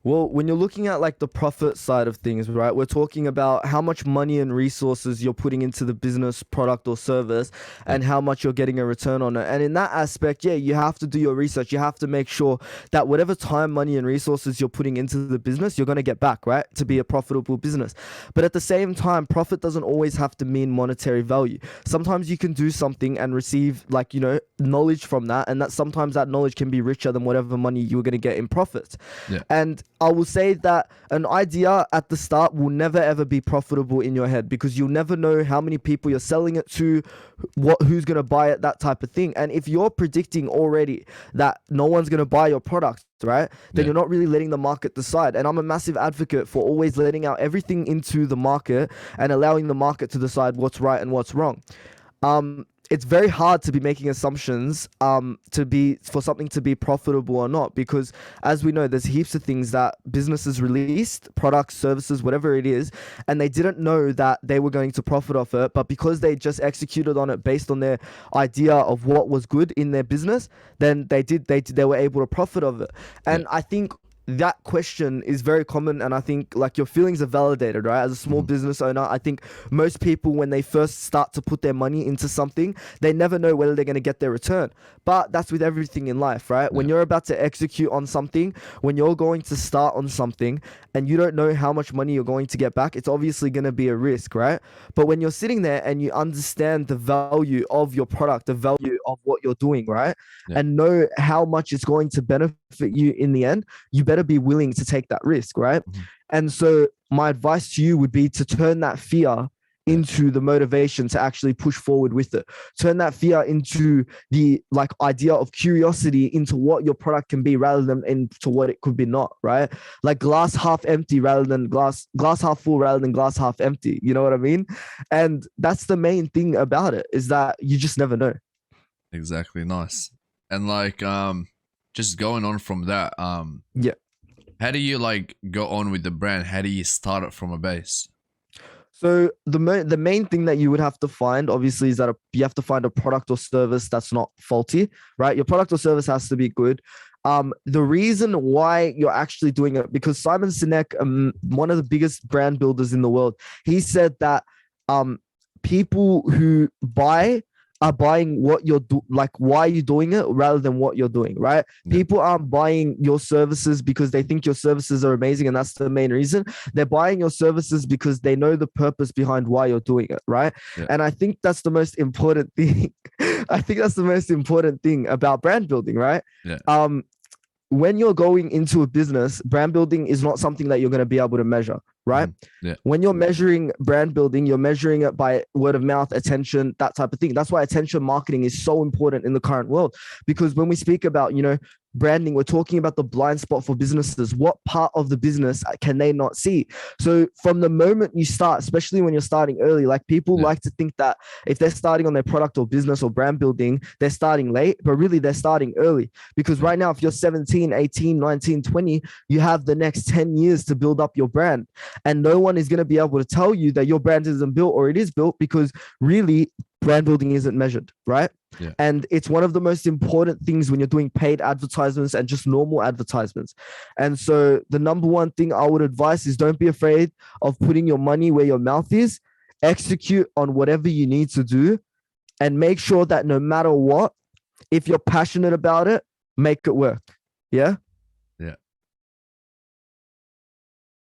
Well, when you're looking at like the profit side of things, right, we're talking about how much money and resources you're putting into the business, product, or service, Yeah. and how much you're getting a return on it. And in that aspect, yeah, you have to do your research. You have to make sure that whatever time, money, and resources you're putting into the business, you're going to get back, right, to be a profitable business. But at the same time, profit doesn't always have to mean monetary value. Sometimes you can do something and receive, like, knowledge from that, and that sometimes that knowledge can be richer than whatever money you were going to get in profits. Yeah. And I will say that an idea at the start will never ever be profitable in your head, because you'll never know how many people you're selling it to, who's going to buy it, that type of thing. And if you're predicting already that no one's going to buy your product, right, then Yeah. you're not really letting the market decide. And I'm a massive advocate for always letting out everything into the market and allowing the market to decide what's right and what's wrong. It's very hard to be making assumptions for something to be profitable or not, because as we know, there's heaps of things that businesses released, products, services, whatever it is, and they didn't know that they were going to profit off it, but because they just executed on it based on their idea of what was good in their business, then they were able to profit of it. And Yeah. I think that question is very common, and I think like your feelings are validated, right? As a small Mhm. business owner, I think most people, when they first start to put their money into something, they never know whether they're going to get their return. But that's with everything in life, right? When Yeah. you're about to execute on something, when you're going to start on something and you don't know how much money you're going to get back, it's obviously going to be a risk, right? But when you're sitting there and you understand the value of your product, the value of what you're doing, right, Yeah. and know how much it's going to benefit you in the end, you better be willing to take that risk, right? Mhm. And so my advice to you would be to turn that fear Yeah. into the motivation to actually push forward with it. Turn that fear into the like idea of curiosity into what your product can be, rather than into what it could be not, right? Like glass half empty rather than glass half full, rather than glass half empty. You know what I mean? And that's the main thing about it, is that you just never know. Exactly. Nice. And like just going on from that, Yeah. how do you like go on with the brand? How do you start it from a base? So the main thing that you would have to find, obviously, is that you have to find a product or service that's not faulty, right? Your product or service has to be good. The reason why you're actually doing it, because Simon Sinek, one of the biggest brand builders in the world, he said that people who buy are buying what you're like why you're doing it, rather than what you're doing, right? Yeah. People aren't buying your services because they think your services are amazing and that's the main reason. They're buying your services because they know the purpose behind why you're doing it, right? Yeah. And I think that's the most important thing. I think that's the most important thing about brand building, right? Yeah. When you're going into a business, brand building is not something that you're going to be able to measure, right? Yeah. When you're measuring brand building, you're measuring it by word of mouth, attention, that type of thing. That's why attention marketing is so important in the current world. Because when we speak about, branding, we're talking about the blind spot for businesses. What part of the business can they not see? So from the moment you start, especially when you're starting early, like people Yeah. like to think that if they're starting on their product or business or brand building, they're starting late, but really they're starting early. Because right now, if you're 17, 18, 19, 20, you have the next 10 years to build up your brand. And no one is going to be able to tell you that your brand isn't built or it is built, because really brand building isn't measured, right? Yeah. And it's one of the most important things when you're doing paid advertisements and just normal advertisements. And so the number one thing I would advise is, don't be afraid of putting your money where your mouth is. Execute on whatever you need to do, and make sure that no matter what, if you're passionate about it, make it work. Yeah.